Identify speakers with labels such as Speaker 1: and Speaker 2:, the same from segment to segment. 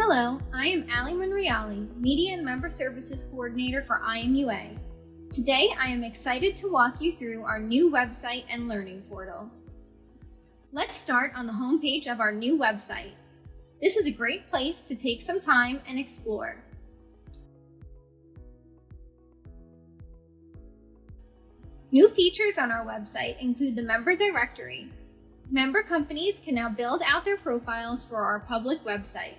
Speaker 1: Hello, I am Ali Monreali, Media and Member Services Coordinator for IMUA. Today, I am excited to walk you through our new website and learning portal. Let's start on the homepage of our new website. This is a great place to take some time and explore. New features on our website include the member directory. Member companies can now build out their profiles for our public website.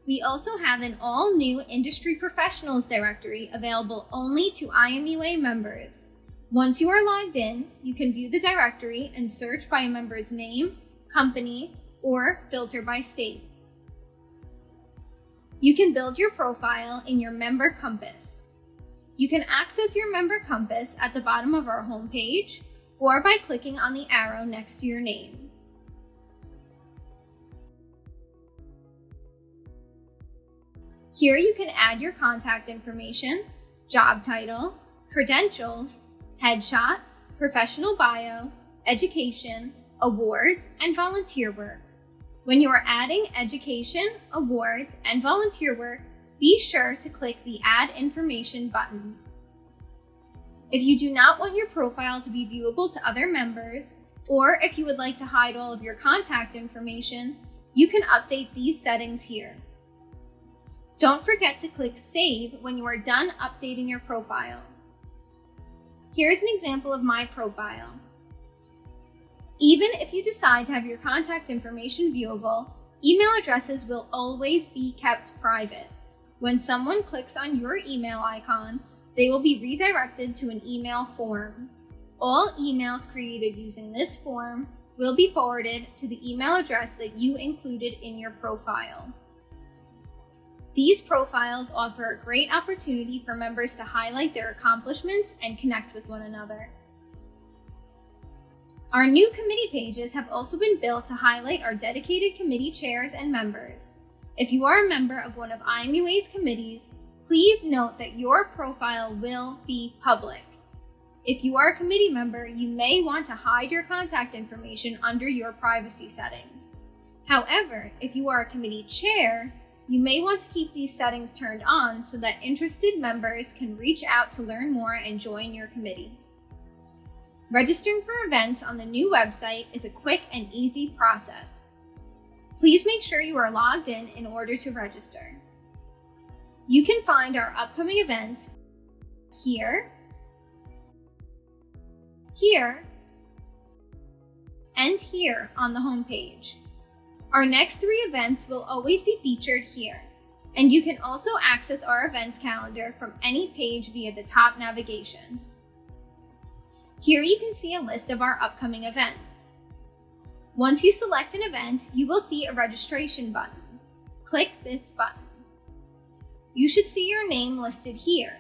Speaker 1: We also have an all-new Industry Professionals directory available only to IMUA members. Once you are logged in, you can view the directory and search by a member's name, company, or filter by state. You can build your profile in your Member Compass. You can access your Member Compass at the bottom of our homepage or by clicking on the arrow next to your name. Here you can add your contact information, job title, credentials, headshot, professional bio, education, awards, and volunteer work. When you are adding education, awards, and volunteer work, be sure to click the Add Information buttons. If you do not want your profile to be viewable to other members, or if you would like to hide all of your contact information, you can update these settings here. Don't forget to click Save when you are done updating your profile. Here's an example of my profile. Even if you decide to have your contact information viewable, email addresses will always be kept private. When someone clicks on your email icon, they will be redirected to an email form. All emails created using this form will be forwarded to the email address that you included in your profile. These profiles offer a great opportunity for members to highlight their accomplishments and connect with one another. Our new committee pages have also been built to highlight our dedicated committee chairs and members. If you are a member of one of IMUA's committees, please note that your profile will be public. If you are a committee member, you may want to hide your contact information under your privacy settings. However, if you are a committee chair, you may want to keep these settings turned on so that interested members can reach out to learn more and join your committee. Registering for events on the new website is a quick and easy process. Please make sure you are logged in order to register. You can find our upcoming events here, here, and here on the homepage. Our next 3 events will always be featured here, and you can also access our events calendar from any page via the top navigation. Here you can see a list of our upcoming events. Once you select an event, you will see a registration button. Click this button. You should see your name listed here.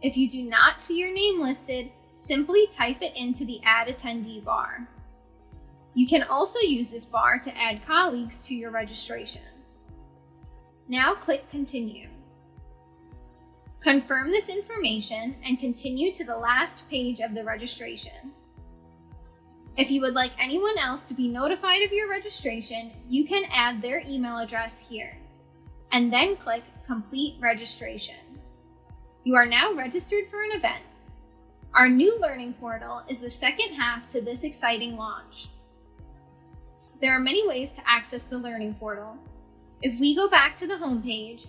Speaker 1: If you do not see your name listed, simply type it into the Add Attendee bar. You can also use this bar to add colleagues to your registration. Now click Continue. Confirm this information and continue to the last page of the registration. If you would like anyone else to be notified of your registration, you can add their email address here, and then click Complete Registration. You are now registered for an event. Our new learning portal is the second half to this exciting launch. There are many ways to access the learning portal. If we go back to the home page,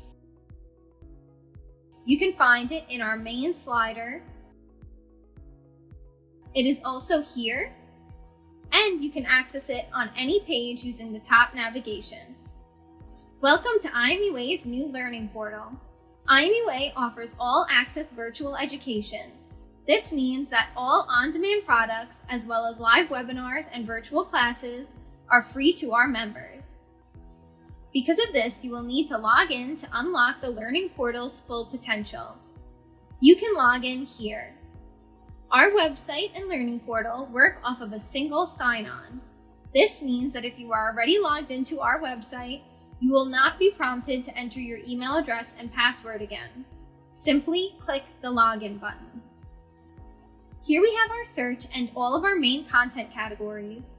Speaker 1: you can find it in our main slider. It is also here, and you can access it on any page using the top navigation. Welcome to IMUA's new learning portal. IMUA offers all-access virtual education. This means that all on-demand products, as well as live webinars and virtual classes, are free to our members. Because of this, you will need to log in to unlock the learning portal's full potential. You can log in here. Our website and learning portal work off of a single sign-on. This means that if you are already logged into our website, you will not be prompted to enter your email address and password again. Simply click the Login button. Here we have our search and all of our main content categories.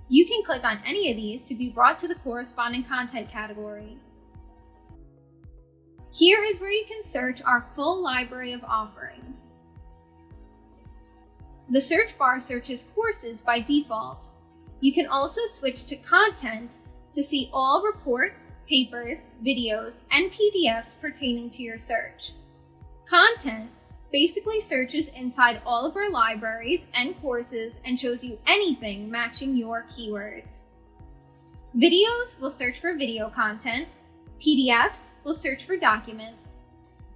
Speaker 1: You can click on any of these to be brought to the corresponding content category. Here is where you can search our full library of offerings. The search bar searches courses by default. You can also switch to content to see all reports, papers, videos, and PDFs pertaining to your search. Content basically searches inside all of our libraries and courses and shows you anything matching your keywords. Videos will search for video content, PDFs will search for documents,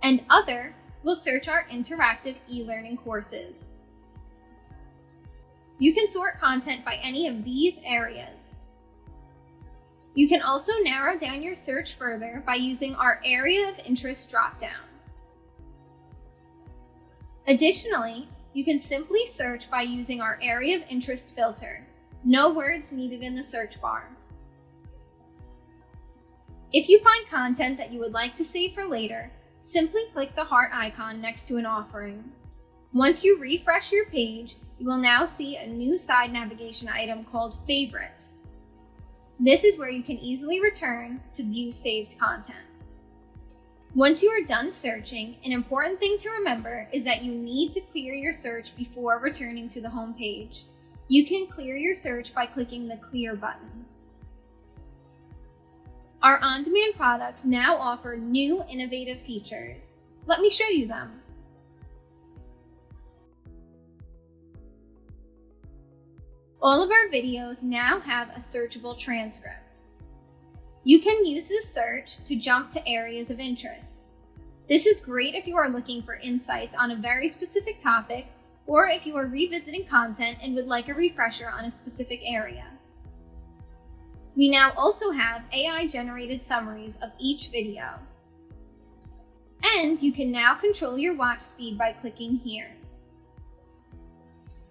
Speaker 1: and Other will search our interactive e-learning courses. You can sort content by any of these areas. You can also narrow down your search further by using our Area of Interest dropdown. Additionally, you can simply search by using our Area of Interest filter. No words needed in the search bar. If you find content that you would like to save for later, simply click the heart icon next to an offering. Once you refresh your page, you will now see a new side navigation item called Favorites. This is where you can easily return to view saved content. Once you are done searching, an important thing to remember is that you need to clear your search before returning to the home page. You can clear your search by clicking the Clear button. Our on-demand products now offer new innovative features. Let me show you them. All of our videos now have a searchable transcript. You can use this search to jump to areas of interest. This is great if you are looking for insights on a very specific topic, or if you are revisiting content and would like a refresher on a specific area. We now also have AI-generated summaries of each video. And you can now control your watch speed by clicking here.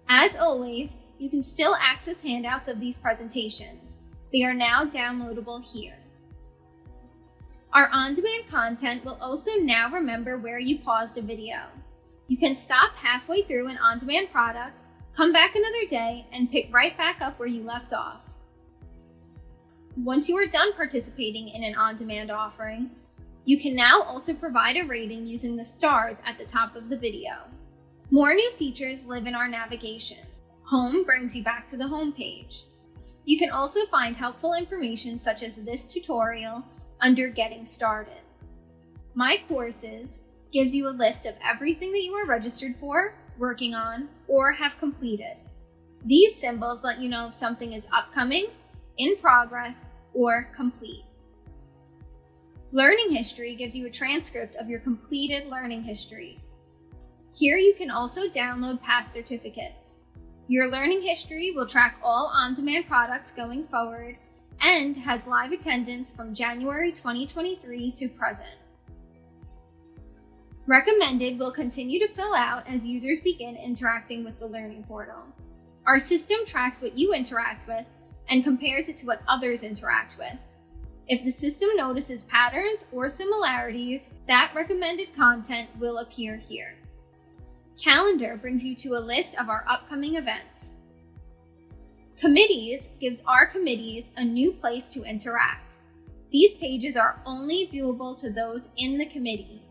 Speaker 1: As always, you can still access handouts of these presentations. They are now downloadable here. Our on-demand content will also now remember where you paused a video. You can stop halfway through an on-demand product, come back another day, and pick right back up where you left off. Once you are done participating in an on-demand offering, you can now also provide a rating using the stars at the top of the video. More new features live in our navigation. Home brings you back to the home page. You can also find helpful information such as this tutorial under Getting Started. My Courses gives you a list of everything that you are registered for, working on, or have completed. These symbols let you know if something is upcoming, in progress, or complete. Learning History gives you a transcript of your completed learning history. Here you can also download past certificates. Your learning history will track all on-demand products going forward and has live attendance from January 2023 to present. Recommended will continue to fill out as users begin interacting with the learning portal. Our system tracks what you interact with and compares it to what others interact with. If the system notices patterns or similarities, that recommended content will appear here. Calendar brings you to a list of our upcoming events. Committees gives our committees a new place to interact. These pages are only viewable to those in the committee.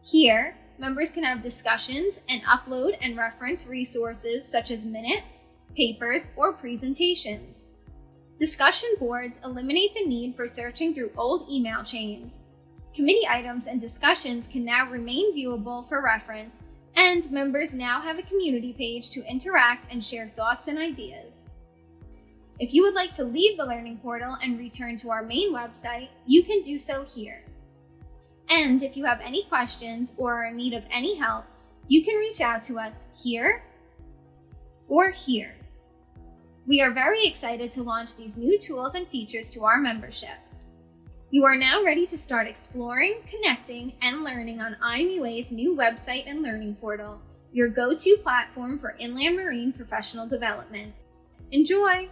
Speaker 1: Here, members can have discussions and upload and reference resources such as minutes, papers, or presentations. Discussion boards eliminate the need for searching through old email chains. Committee items and discussions can now remain viewable for reference, and members now have a community page to interact and share thoughts and ideas. If you would like to leave the learning portal and return to our main website, you can do so here. And if you have any questions or are in need of any help, you can reach out to us here or here. We are very excited to launch these new tools and features to our membership. You are now ready to start exploring, connecting, and learning on IMUA's new website and learning portal, your go-to platform for inland marine professional development. Enjoy!